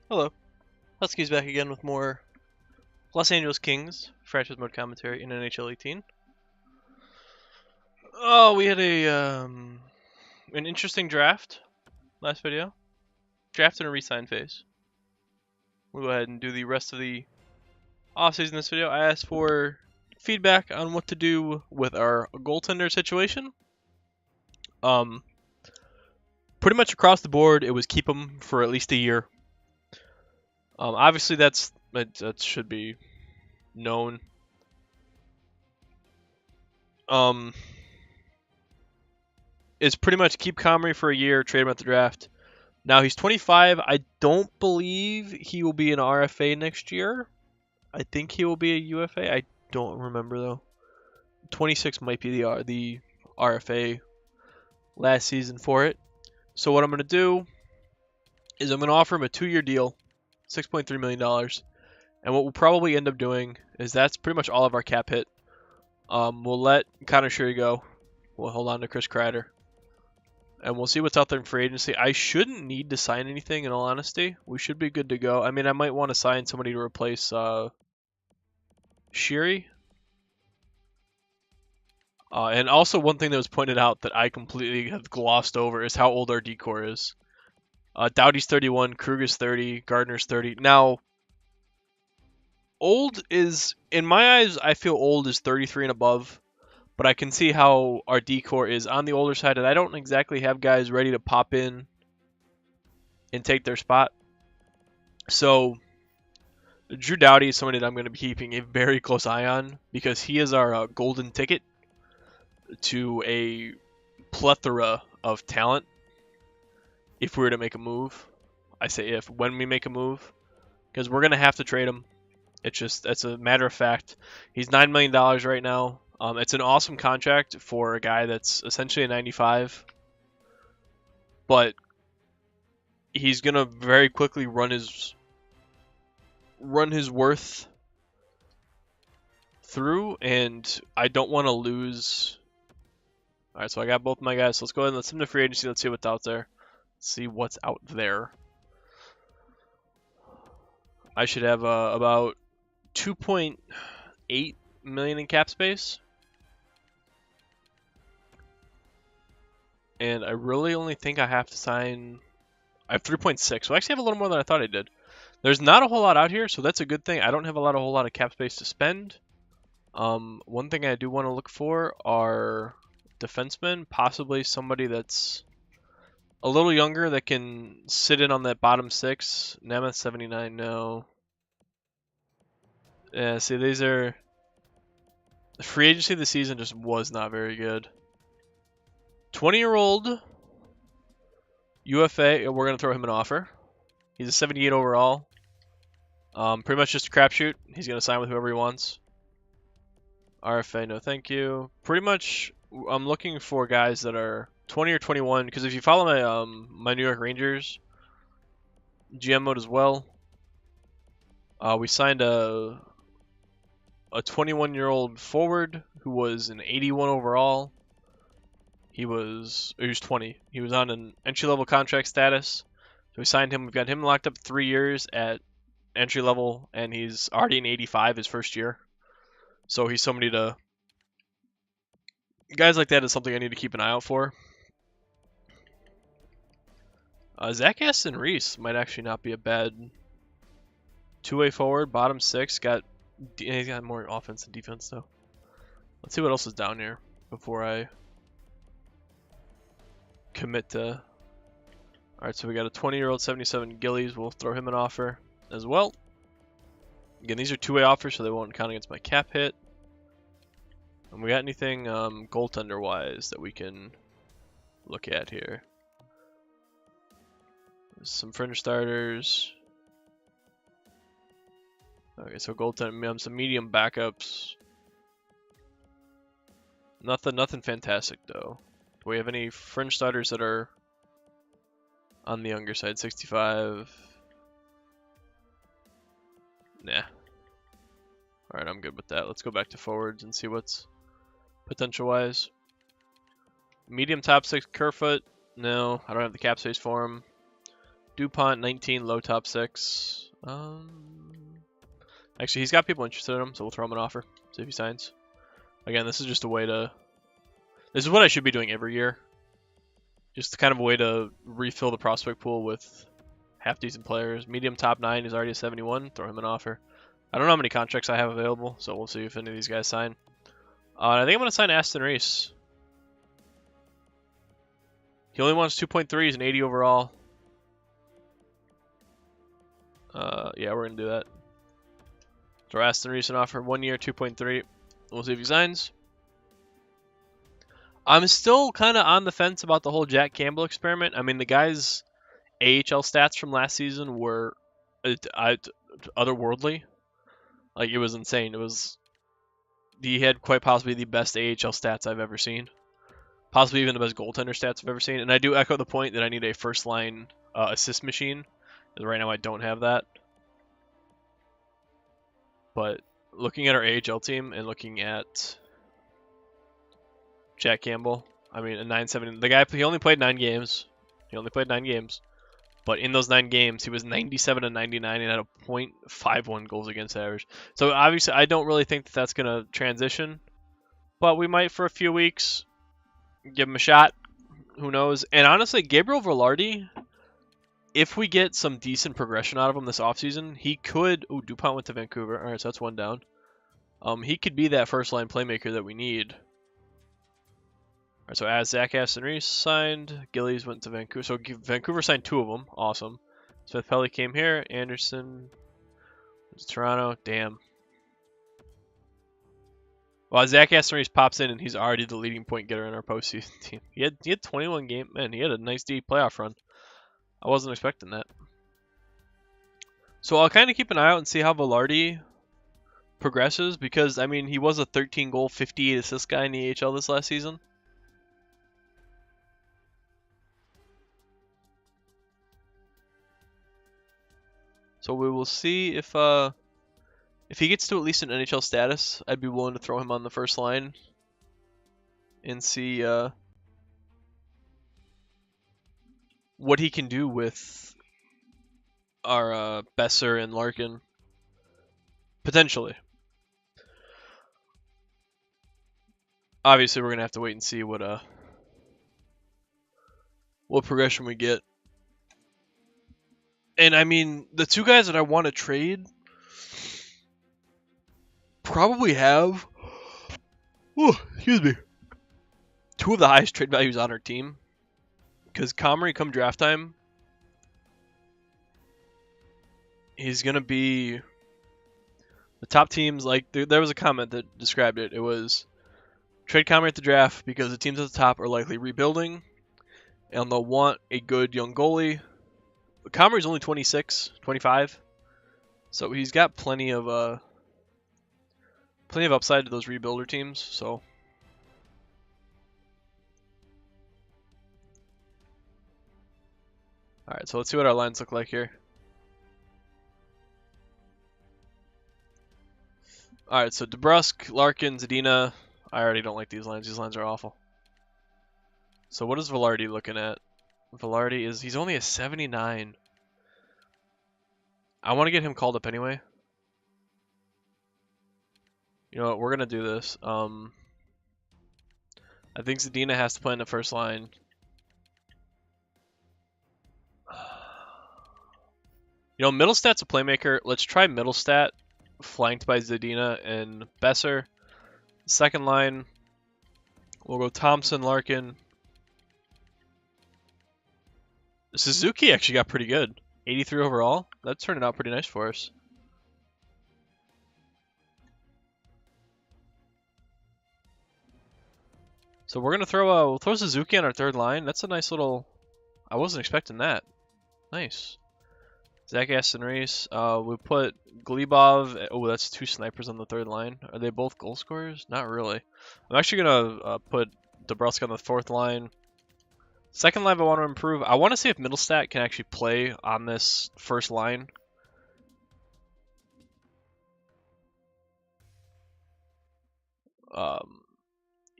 Hello, Huskies back again with more Los Angeles Kings franchise mode commentary in NHL 18. Oh, we had an interesting draft last video. Draft and a resign phase. We'll go ahead and do the rest of the offseason in this video. I asked for feedback on what to do with our goaltender situation. Pretty much across the board, it was keep him for at least a year. Obviously, that should be known. Is pretty much keep Comrie for a year, trade him at the draft. Now he's 25. I don't believe he will be an RFA next year. I think he will be a UFA. I don't remember though. 26 might be the RFA last season for it. So what I'm going to do is I'm going to offer him a 2-year deal, $6.3 million. And what we'll probably end up doing is that's pretty much all of our cap hit. We'll let Connor Sherry go. We'll hold on to Chris Kreider. And we'll see what's out there in free agency. I shouldn't need to sign anything, in all honesty. We should be good to go. I mean, I might want to sign somebody to replace Shiri. And also one thing that was pointed out that I completely have glossed over is how old our decor is. Doughty's 31, Kruger's 30, Gardner's 30. Now, old is, in my eyes, I feel old is 33 and above. But I can see how our decor is on the older side, and I don't exactly have guys ready to pop in and take their spot. So, Drew Doughty is somebody that I'm going to be keeping a very close eye on because he is our golden ticket to a plethora of talent if we were to make a move. I say if, when we make a move, because we're going to have to trade him. It's a matter of fact. He's $9 million right now. It's an awesome contract for a guy that's essentially a 95, but he's gonna very quickly run his worth through, and I don't want to lose. All right, so I got both my guys. So let's go ahead and let's send them to free agency. Let's see what's out there. See what's out there. I should have about 2.8 million in cap space. And I really only think I have to sign. I have 3.6, so I actually have a little more than I thought I did. There's not a whole lot out here, so that's a good thing. I don't have a whole lot of cap space to spend. One thing I do want to look for are defensemen, possibly somebody that's a little younger that can sit in on that bottom 6. Nemeth 79, no. Yeah, see, these are. The free agency of the season just was not very good. 20-year-old UFA, we're going to throw him an offer. He's a 78 overall. Pretty much just a crapshoot. He's going to sign with whoever he wants. RFA, no thank you. Pretty much, I'm looking for guys that are 20 or 21, because if you follow my my New York Rangers GM mode as well, we signed a 21-year-old forward who was an 81 overall. He was 20. He was on an entry-level contract status. So we signed him. We've got him locked up 3 years at entry level, and he's already an 85 his first year. So he's somebody to. Guys like that is something I need to keep an eye out for. Zach Aston Reese might actually not be a bad two-way forward, bottom 6. He's got more offense than defense though. Let's see what else is down here before I commit to. Alright, so we got a 20-year-old 77 Gillies. We'll throw him an offer as well. Again, these are two-way offers, so they won't count against my cap hit. And we got anything goaltender-wise that we can look at here? Some fringe starters. Okay, so goaltender, some medium backups. Nothing fantastic though. Do we have any fringe starters that are on the younger side? 65. Nah. Alright, I'm good with that. Let's go back to forwards and see what's potential-wise. Medium top 6 Kerfoot. No, I don't have the cap space for him. DuPont 19, low top 6. Actually, he's got people interested in him, so we'll throw him an offer. See if he signs. Again, this is just a way to... This is what I should be doing every year. Just kind of a way to refill the prospect pool with half-decent players. Medium top 9 is already a 71. Throw him an offer. I don't know how many contracts I have available, so we'll see if any of these guys sign. I think I'm going to sign Aston Reese. He only wants 2.3. He's an 80 overall. Yeah, we're going to do that. Throw Aston Reese an offer. 1 year, 2.3. We'll see if he signs. I'm still kind of on the fence about the whole Jack Campbell experiment. I mean, the guy's AHL stats from last season were otherworldly. Like, it was insane. He had quite possibly the best AHL stats I've ever seen. Possibly even the best goaltender stats I've ever seen. And I do echo the point that I need a first-line assist machine. Because right now I don't have that. But looking at our AHL team and looking at Jack Campbell, I mean, a 970. The guy, he only played 9 games. But in those 9 games, he was 97 and 99 and had a .51 goals against average. So obviously, I don't really think that that's going to transition. But we might for a few weeks give him a shot. Who knows? And honestly, Gabriel Velarde, if we get some decent progression out of him this offseason, he could... Ooh, DuPont went to Vancouver. All right, so that's 1 down. He could be that first-line playmaker that we need. All right, so as Zach Aston Reese signed, Gillies went to Vancouver. So Vancouver signed 2 of them. Awesome. Smith Pelly came here. Anderson went to Toronto. Damn. Well, Zach Aston Reese pops in, and he's already the leading point getter in our postseason team. He had 21 games. Man, he had a nice deep playoff run. I wasn't expecting that. So I'll kind of keep an eye out and see how Velarde progresses, because, I mean, he was a 13-goal, 58-assist guy in the AHL this last season. So we will see if he gets to at least an NHL status. I'd be willing to throw him on the first line and see what he can do with our Besser and Larkin, potentially. Obviously, we're gonna have to wait and see what progression we get. And I mean, the 2 guys that I want to trade probably have, excuse me, 2 of the highest trade values on our team. Because Comrie, come draft time, he's going to be the top teams. Like, there was a comment that described it. It was, trade Comrie at the draft because the teams at the top are likely rebuilding, and they'll want a good young goalie. But Comrie's only 26, 25, so he's got plenty of upside to those rebuilder teams. So all right, so let's see what our lines look like here. All right, so DeBrusk, Larkin, Zadina. I already don't like these lines. These lines are awful. So what is Velarde looking at? Velarde he's only a 79. I want to get him called up anyway. You know what? We're gonna do this. I think Zadina has to play in the first line. You know, Middlestat's a playmaker. Let's try Middlestat, flanked by Zadina and Besser. Second line, we'll go Thompson, Larkin. Suzuki actually got pretty good. 83 overall. That turned out pretty nice for us. So we're gonna we'll throw Suzuki on our third line. That's a nice little. I wasn't expecting that. Nice. Zach Aston Reese. We put Glebov. Oh, that's 2 snipers on the third line. Are they both goal scorers? Not really. I'm actually gonna put DeBrusk on the 4th line. Second line I want to improve. I want to see if Middlestat can actually play on this first line.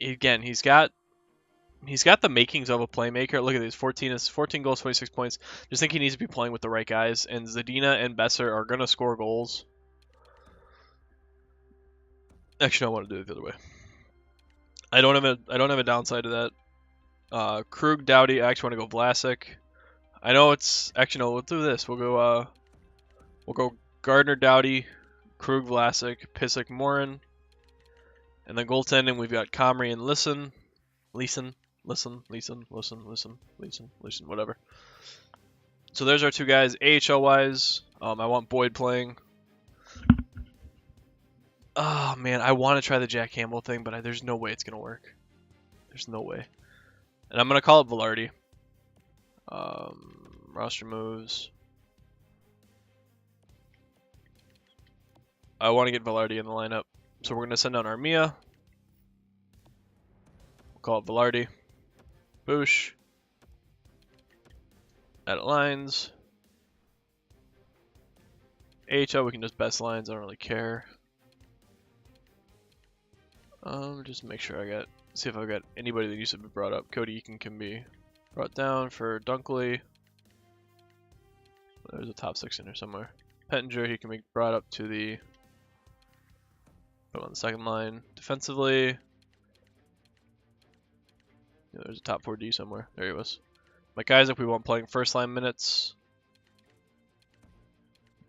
Again, he's got He's got the makings of a playmaker. Look at these, 14 goals, 26 points. Just think he needs to be playing with the right guys, and Zadina and Besser are gonna score goals. Actually, I want to do it the other way. I don't have a downside to that. Krug, Doughty. I actually want to go Vlasic. I know it's actually no. We'll do this. We'll go Gardner, Doughty, Krug, Vlasic, Pissick, Morin, and then goaltending we've got Comrie and Leeson, whatever. So there's our two guys. AHL wise, I want Boyd playing. Oh man, I want to try the Jack Campbell thing, but there's no way it's gonna work. There's no way. And I'm gonna call it Velarde. Roster moves. I want to get Velarde in the lineup, so we're gonna send out Armia. We'll call it Velarde. Boosh. Edit lines. AHL, we can just best lines. I don't really care. Just make sure see if I've got anybody that used to be brought up. Cody Eakin can be brought down for Dunkley. There's a top 6 in there somewhere. Pettinger, he can be brought up to the, put him on the second line. Defensively, yeah, there's a top 4D somewhere. There he was. Mike Isaac, we want playing first line minutes.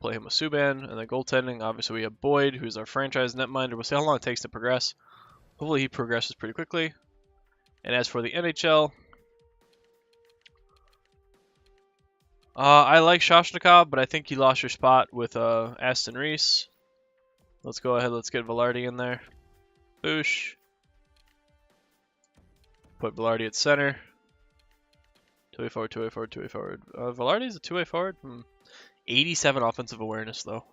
Play him with Subban, and then goaltending. Obviously, we have Boyd, who's our franchise netminder. We'll see how long it takes to progress. Hopefully, he progresses pretty quickly. And as for the NHL, I like Shoshnikov, but I think you lost your spot with Aston Reese. Let's go ahead. Let's get Velarde in there. Boosh. Put Velarde at center. Two-way forward, two-way forward, two-way forward. Velarde's a two-way forward. 87 offensive awareness, though.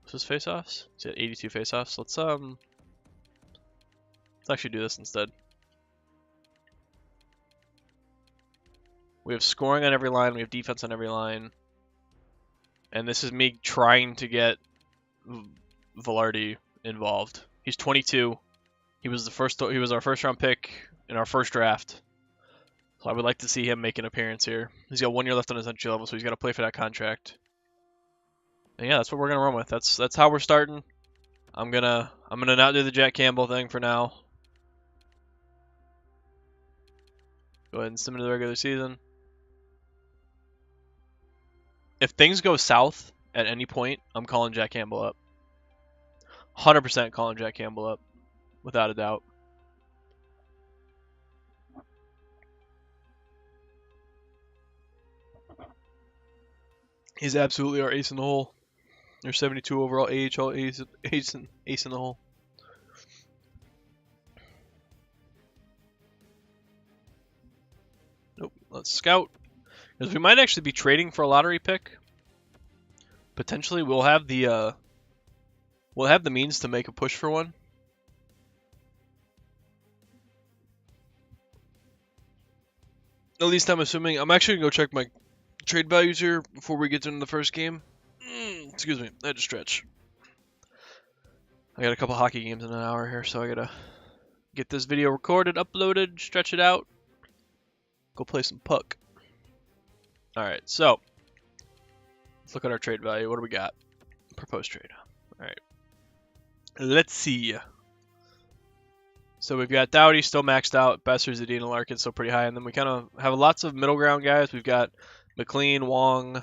What's his face-offs? He's at 82 face-offs. Let's actually do this instead. We have scoring on every line. We have defense on every line. And this is me trying to get Velarde involved. He's 22. He was our first round pick in our first draft. So I would like to see him make an appearance here. He's got 1 year left on his entry level, so he's got to play for that contract. And yeah, that's what we're gonna run with. That's how we're starting. I'm gonna not do the Jack Campbell thing for now. Go ahead and sim into the regular season. If things go south at any point, I'm calling Jack Campbell up. 100% calling Jack Campbell up, without a doubt. He's absolutely our ace in the hole. Our 72 overall AHL ace in the hole. Nope. Let's scout. Because we might actually be trading for a lottery pick. Potentially, we'll have the means to make a push for one. At least I'm assuming. I'm actually gonna go check my trade values here before we get into the first game. Excuse me, I had to stretch. I got a couple hockey games in an hour here, so I gotta get this video recorded, uploaded, stretch it out, go play some puck. Alright, so let's look at our trade value. What do we got? Proposed trade. Alright. Let's see. So we've got Doughty still maxed out, Besser, Zadina, Larkin still pretty high, and then we kind of have lots of middle ground guys. We've got McLean, Wong,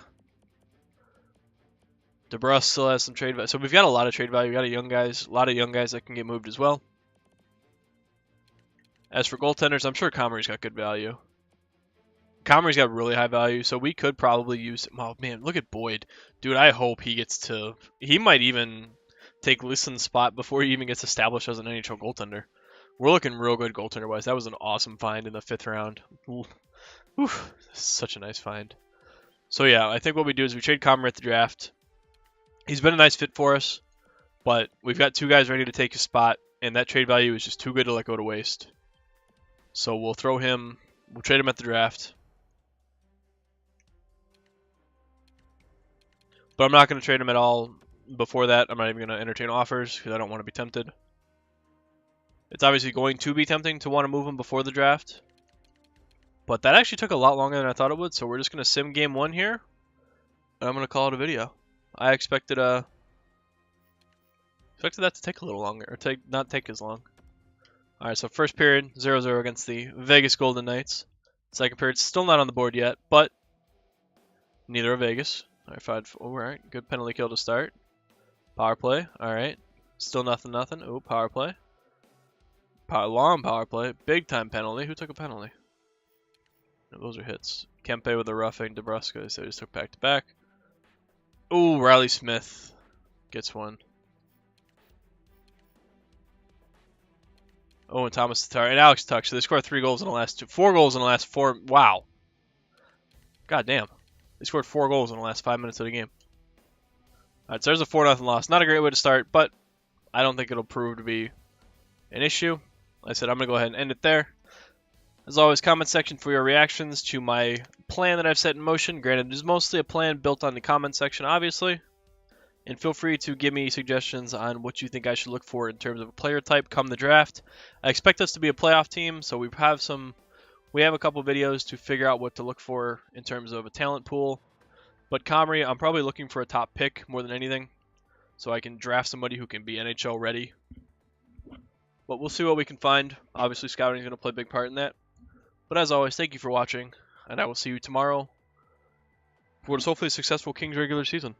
DeBrus still has some trade value. So we've got a lot of trade value. We've got a lot of young guys that can get moved as well. As for goaltenders, I'm sure Comrie's got good value. Comrie's got really high value, so we could probably use him. Oh man, look at Boyd. Dude, I hope he gets to... He might even take Lison's spot before he even gets established as an NHL goaltender. We're looking real good goaltender-wise. That was an awesome find in the 5th round. Oof, such a nice find. So yeah, I think what we do is we trade Comrie at the draft. He's been a nice fit for us, but we've got 2 guys ready to take his spot, and that trade value is just too good to let go to waste. So we'll trade him at the draft. But I'm not going to trade him at all before that, I'm not even going to entertain offers because I don't want to be tempted. It's obviously going to be tempting to want to move him before the draft. But that actually took a lot longer than I thought it would, so we're just going to sim game 1 here. And I'm going to call it a video. I expected that to take a little longer, or not take as long. Alright, so first period, 0-0 against the Vegas Golden Knights. Second period, still not on the board yet, but neither are Vegas. Alright, good penalty kill to start. Power play, alright. Still nothing. Oh, power play. Long power play. Big time penalty. Who took a penalty? No, those are hits. Kempe with a roughing. DeBrusque, so they just took back to back. Ooh, Riley Smith gets one. Oh, and Thomas Tatar and Alex Tuck. So they scored 4 goals in the last 4. Wow. God damn. They scored 4 goals in the last 5 minutes of the game. Alright, so there's a 4-0 loss. Not a great way to start, but I don't think it'll prove to be an issue. Like I said, I'm going to go ahead and end it there. As always, comment section for your reactions to my plan that I've set in motion. Granted, it is mostly a plan built on the comment section, obviously. And feel free to give me suggestions on what you think I should look for in terms of a player type come the draft. I expect us to be a playoff team, so we have a couple videos to figure out what to look for in terms of a talent pool. But Comrie, I'm probably looking for a top pick more than anything, so I can draft somebody who can be NHL ready. But we'll see what we can find. Obviously, scouting is going to play a big part in that. But as always, thank you for watching, and I will see you tomorrow for what is hopefully a successful Kings regular season.